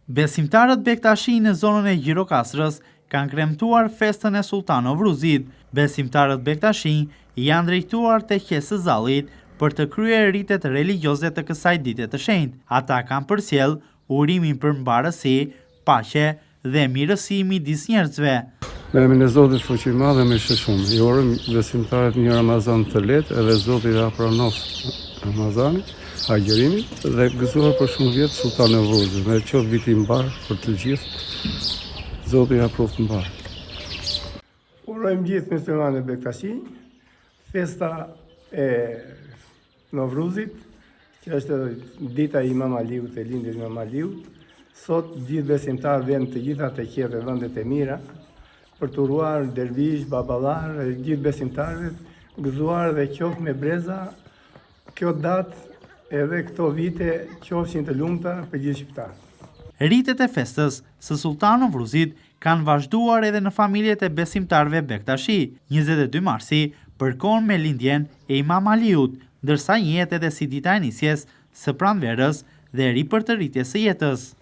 Besimtarët Bektashi në zonën e Gjirokastrës kanë kremtuar festën e Sultan Novruzit. Besimtarët Bektashi janë drejtuar te Qesë Zallit për të kryer ritet religjioze të kësaj dite të shenjtë. Ata kanë përcjell urimin për mbarësi, paqe dhe mirësi midis njerëzve. Me emrin e Zotit fuqi i madh dhe me shumë. I urojmë besimtarët një Ramazan të lehtë, edhe Zoti ja pranon Ramazanin, agjërimin dhe gëzuar për shumë vjet Sultan Novruzit. Me qoftë viti i mbar për të gjithë. Zoti ja provë të mbar. Urojmë gjithë muslimanët Bektashi festa e Novruzit, që është dita e Imam Aliut, e lindjes së Imam Aliut. Sot gjithë besimtarë vjen të gjitha të qetë vendet e mira për të uruar dervish, baballar, gjithë besimtarëve, gëzuar dhe qoftë me breza kjo datë edhe këto vite qofshin të lumta për gjithë shqiptarët. Ritet e festës së Sultan Novruzit kanë vazhduar edhe në familjet e besimtarëve Bektashi. 22 marsi përkon me lindjen e Imam Aliut, ndërsa njëhet edhe si dita e nisjes së pranverës dhe ripërtëritjes së jetës.